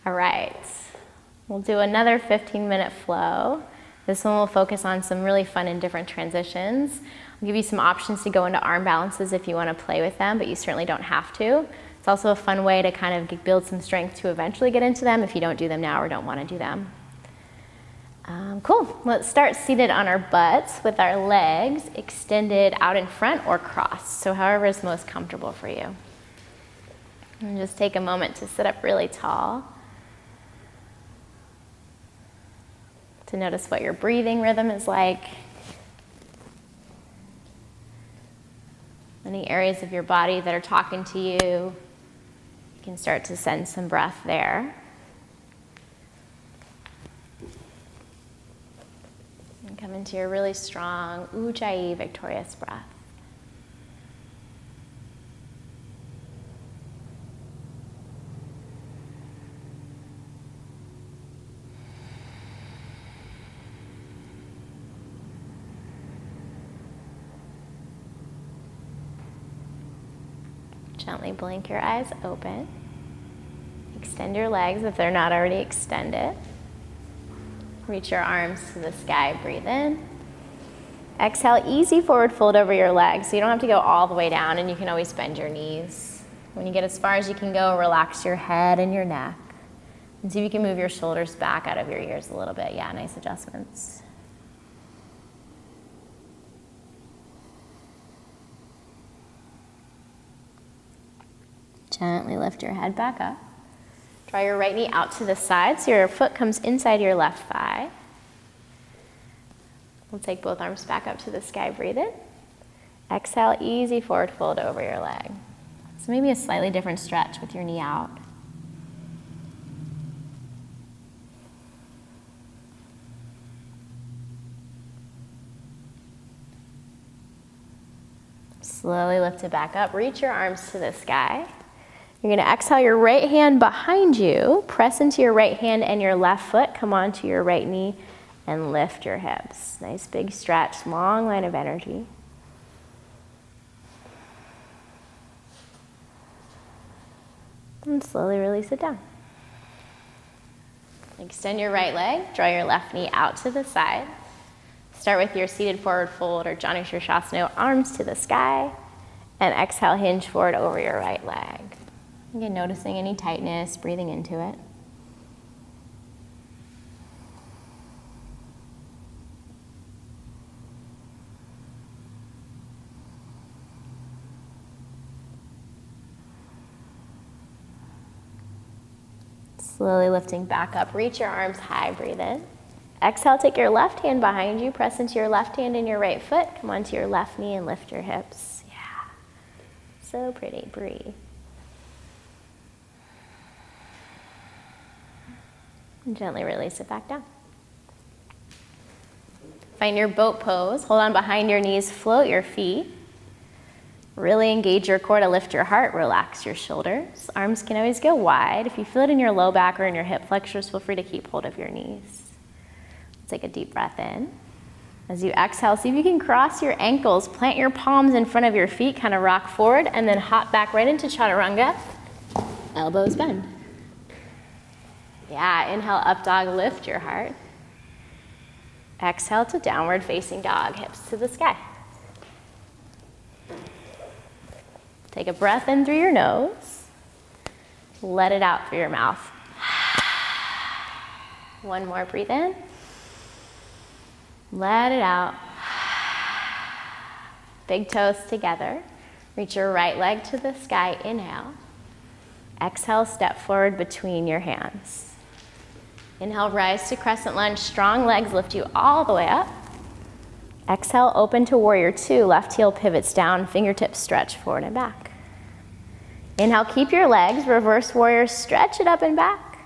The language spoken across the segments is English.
All right, we'll do another 15-minute flow. This one will focus on some really fun and different transitions. I'll give you some options to go into arm balances if you want to play with them, but you certainly don't have to. It's also a fun way to kind of build some strength to eventually get into them if you don't do them now or don't want to do them. Cool, let's start seated on our butts with our legs extended out in front or crossed, so however is most comfortable for you. And just take a moment to sit up really tall. To notice what your breathing rhythm is like. Any areas of your body that are talking to you, you can start to send some breath there. And come into your really strong Ujjayi, victorious breath. Gently blink your eyes open. Extend your legs if they're not already extended. Reach your arms to the sky, breathe in. Exhale, easy forward fold over your legs, so you don't have to go all the way down, and you can always bend your knees. When you get as far as you can go, relax your head and your neck. And see if you can move your shoulders back out of your ears a little bit. Yeah, nice adjustments. Gently lift your head back up. Draw your right knee out to the side so your foot comes inside your left thigh. We'll take both arms back up to the sky, breathe in. Exhale, easy forward fold over your leg. So maybe a slightly different stretch with your knee out. Slowly lift it back up, reach your arms to the sky. You're going to exhale your right hand behind you, press into your right hand and your left foot, come onto your right knee and lift your hips. Nice big stretch, long line of energy. And slowly release it down. Extend your right leg, draw your left knee out to the side. Start with your seated forward fold or Janu Sirsasana, arms to the sky, and exhale, hinge forward over your right leg. Again, noticing any tightness, breathing into it. Slowly lifting back up, reach your arms high, breathe in. Exhale, take your left hand behind you, press into your left hand and your right foot, come onto your left knee and lift your hips. Yeah, so pretty, breathe. And gently release it back down. Find your boat pose. Hold on behind your knees, float your feet. Really engage your core to lift your heart, relax your shoulders. Arms can always go wide. If you feel it in your low back or in your hip flexors, feel free to keep hold of your knees. Take a deep breath in. As you exhale, see if you can cross your ankles, plant your palms in front of your feet, kind of rock forward, and then hop back right into chaturanga. Elbows bend. Yeah, inhale, up dog, lift your heart. Exhale to downward facing dog, hips to the sky. Take a breath in through your nose. Let it out through your mouth. One more, breathe in. Let it out. Big toes together. Reach your right leg to the sky, inhale. Exhale, step forward between your hands. Inhale, rise to crescent lunge. Strong legs lift you all the way up. Exhale, open to warrior two. Left heel pivots down, fingertips stretch forward and back. Inhale, keep your legs. Reverse warrior, stretch it up and back.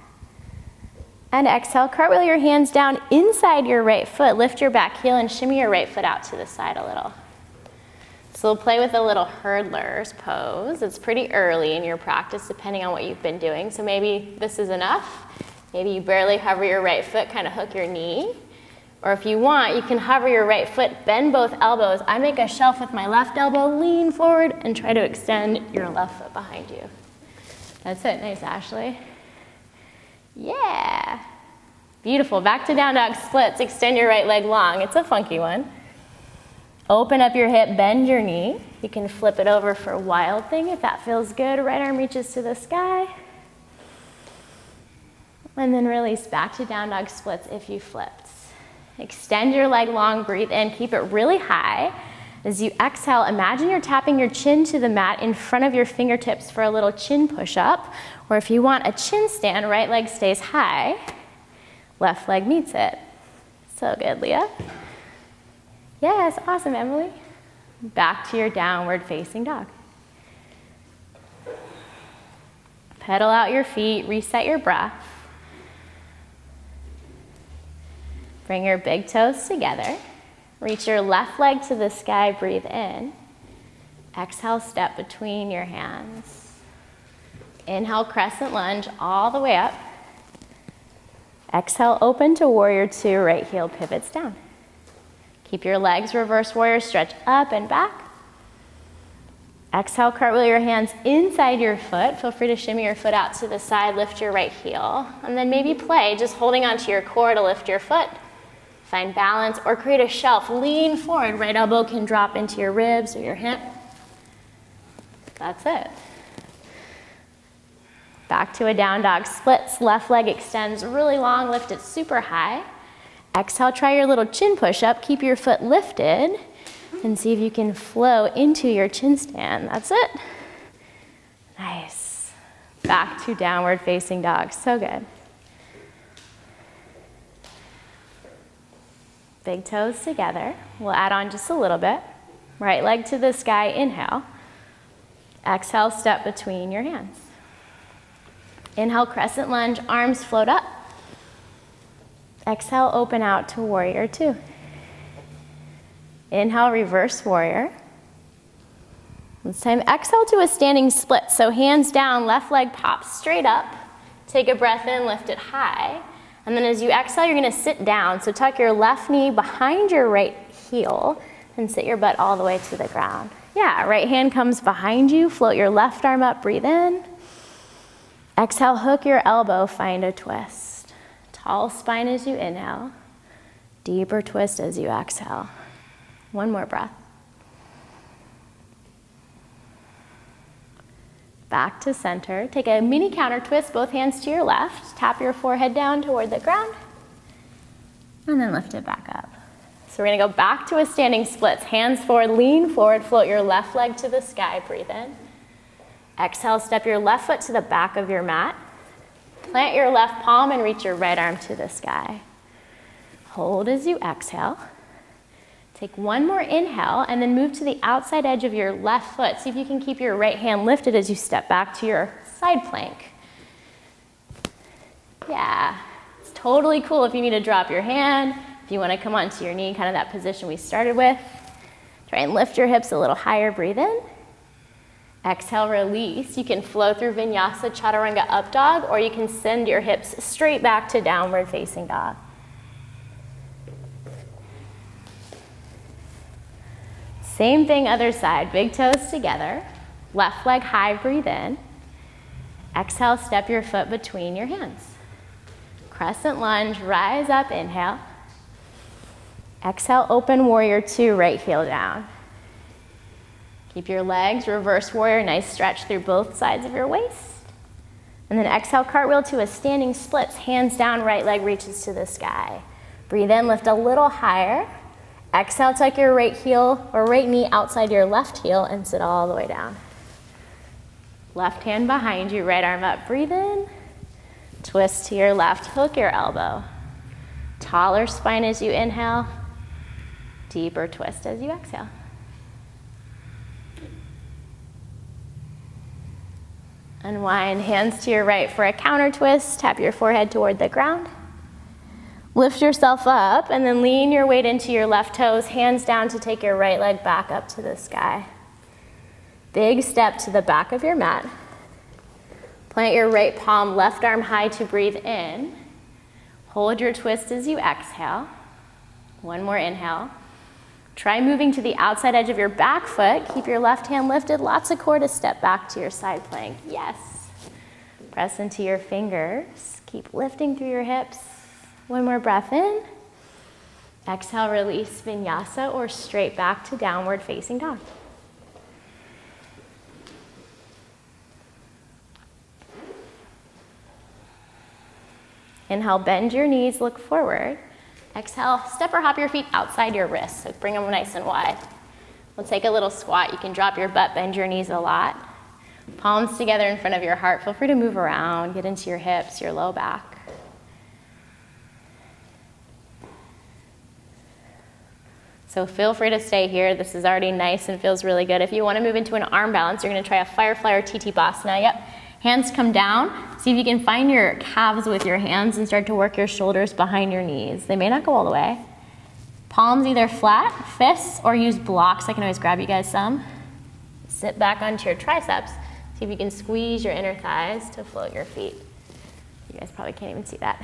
And exhale, cartwheel your hands down inside your right foot. Lift your back heel and shimmy your right foot out to the side a little. So we'll play with a little hurdler's pose. It's pretty early in your practice depending on what you've been doing. So maybe this is enough. Maybe you barely hover your right foot, kind of hook your knee. Or if you want, you can hover your right foot, bend both elbows. I make a shelf with my left elbow, lean forward, and try to extend your left foot behind you. That's it. Nice, Ashley. Yeah. Beautiful. Back to down dog splits. Extend your right leg long. It's a funky one. Open up your hip, bend your knee. You can flip it over for wild thing if that feels good. Right arm reaches to the sky. And then release back to down dog splits if you flipped. Extend your leg long, breathe in, keep it really high. As you exhale, imagine you're tapping your chin to the mat in front of your fingertips for a little chin push-up. Or if you want a chin stand, right leg stays high, left leg meets it. So good, Leah. Yes, awesome, Emily. Back to your downward facing dog. Pedal out your feet, reset your breath. Bring your big toes together. Reach your left leg to the sky, breathe in. Exhale, step between your hands. Inhale, crescent lunge all the way up. Exhale, open to warrior two, right heel pivots down. Keep your legs reverse warrior, stretch up and back. Exhale, cartwheel your hands inside your foot. Feel free to shimmy your foot out to the side, lift your right heel. And then maybe play, just holding onto your core to lift your foot. Find balance or create a shelf. Lean forward. Right elbow can drop into your ribs or your hip. That's it. Back to a down dog splits. Left leg extends really long. Lift it super high. Exhale, try your little chin push-up. Keep your foot lifted and see if you can flow into your chin stand. That's it. Nice. Back to downward facing dog. So good. Big toes together. We'll add on just a little bit. Right leg to the sky, inhale. Exhale, step between your hands. Inhale, crescent lunge, arms float up. Exhale, open out to warrior two. Inhale, reverse warrior. This time, exhale to a standing split. So hands down, left leg pops straight up. Take a breath in, lift it high. And then as you exhale, you're gonna sit down. So tuck your left knee behind your right heel and sit your butt all the way to the ground. Yeah, right hand comes behind you. Float your left arm up, breathe in. Exhale, hook your elbow, find a twist. Tall spine as you inhale. Deeper twist as you exhale. One more breath. Back to center. Take a mini counter twist, both hands to your left. Tap your forehead down toward the ground. And then lift it back up. So we're gonna go back to a standing splits. Hands forward, lean forward, float your left leg to the sky, breathe in. Exhale, step your left foot to the back of your mat. Plant your left palm and reach your right arm to the sky. Hold as you exhale. Take one more inhale and then move to the outside edge of your left foot. See if you can keep your right hand lifted as you step back to your side plank. Yeah, it's totally cool if you need to drop your hand, if you want to come onto your knee, kind of that position we started with. Try and lift your hips a little higher, breathe in. Exhale, release. You can flow through vinyasa, chaturanga up dog, or you can send your hips straight back to downward facing dog. Same thing, other side. Big toes together. Left leg high, breathe in. Exhale, step your foot between your hands. Crescent lunge, rise up, inhale. Exhale, open warrior two, right heel down. Keep your legs, reverse warrior, nice stretch through both sides of your waist. And then exhale, cartwheel to a standing splits, hands down, right leg reaches to the sky. Breathe in, lift a little higher. Exhale, tuck your right heel or right knee outside your left heel and sit all the way down. Left hand behind you, right arm up, breathe in. Twist to your left, hook your elbow. Taller spine as you inhale. Deeper twist as you exhale. Unwind, hands to your right for a counter twist. Tap your forehead toward the ground. Lift yourself up and then lean your weight into your left toes, hands down to take your right leg back up to the sky. Big step to the back of your mat. Plant your right palm, left arm high to breathe in. Hold your twist as you exhale. One more inhale. Try moving to the outside edge of your back foot. Keep your left hand lifted. Lots of core to step back to your side plank. Yes. Press into your fingers. Keep lifting through your hips. One more breath in. Exhale, release vinyasa or straight back to downward facing dog. Inhale, bend your knees, look forward. Exhale, step or hop your feet outside your wrists, so bring them nice and wide. We'll take a little squat. You can drop your butt, bend your knees a lot. Palms together in front of your heart. Feel free to move around, get into your hips, your low back. So feel free to stay here. This is already nice and feels really good. If you want to move into an arm balance, you're going to try a firefly or tithibasana. Yep. Hands come down. See if you can find your calves with your hands and start to work your shoulders behind your knees. They may not go all the way. Palms either flat, fists, or use blocks. I can always grab you guys some. Sit back onto your triceps. See if you can squeeze your inner thighs to float your feet. You guys probably can't even see that.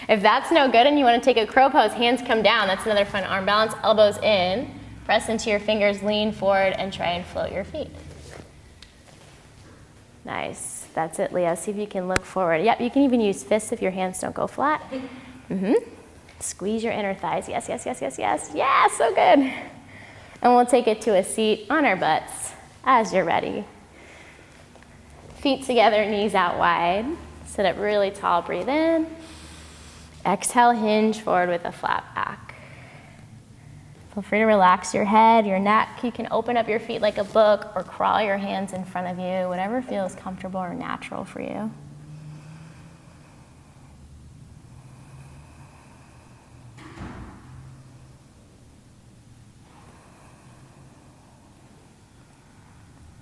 If that's no good and you want to take a crow pose, hands come down. That's another fun arm balance. Elbows in. Press into your fingers, lean forward, and try and float your feet. Nice. That's it, Leo. See if you can look forward. Yep, you can even use fists if your hands don't go flat. Squeeze your inner thighs. Yes, yes, yes, yes, yes. Yeah, so good. And we'll take it to a seat on our butts as you're ready. Feet together, knees out wide. Sit up really tall, breathe in. Exhale, hinge forward with a flat back. Feel free to relax your head, your neck. You can open up your feet like a book or crawl your hands in front of you, whatever feels comfortable or natural for you.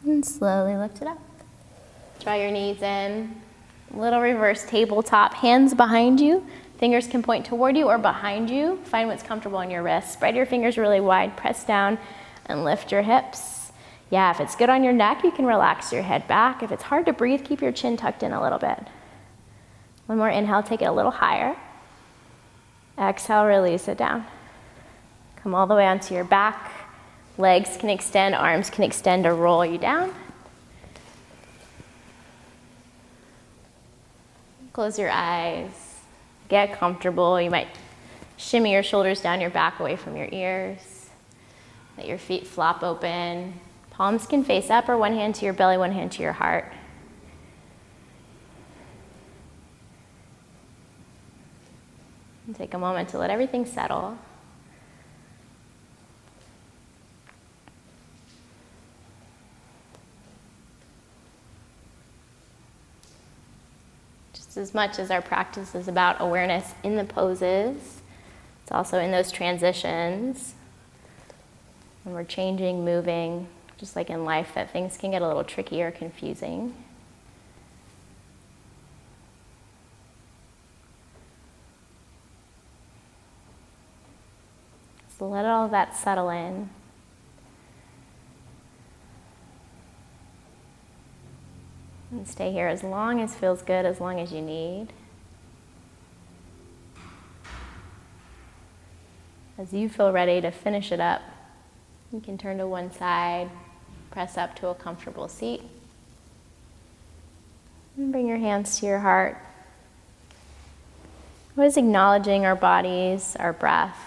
And slowly lift it up. Draw your knees in. Little reverse tabletop. Hands behind you. Fingers can point toward you or behind you. Find what's comfortable on your wrist. Spread your fingers really wide. Press down and lift your hips. Yeah, if it's good on your neck, you can relax your head back. If it's hard to breathe, keep your chin tucked in a little bit. One more inhale, take it a little higher. Exhale, release it down. Come all the way onto your back. Legs can extend, arms can extend to roll you down. Close your eyes. Get comfortable. You might shimmy your shoulders down your back away from your ears. Let your feet flop open. Palms can face up or one hand to your belly, one hand to your heart. And take a moment to let everything settle. As much as our practice is about awareness in the poses, it's also in those transitions when we're changing, moving, just like in life, that things can get a little tricky or confusing. So let all of that settle in. And stay here as long as feels good, as long as you need. As you feel ready to finish it up, you can turn to one side, press up to a comfortable seat, and bring your hands to your heart. What is acknowledging our bodies, our breath,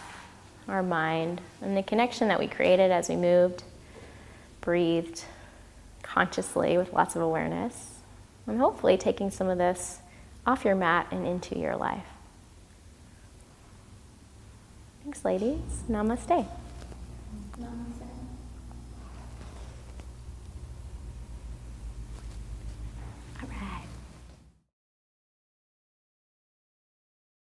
our mind, and the connection that we created as we moved, breathed consciously with lots of awareness. And hopefully taking some of this off your mat and into your life. Thanks, ladies. Namaste. Namaste.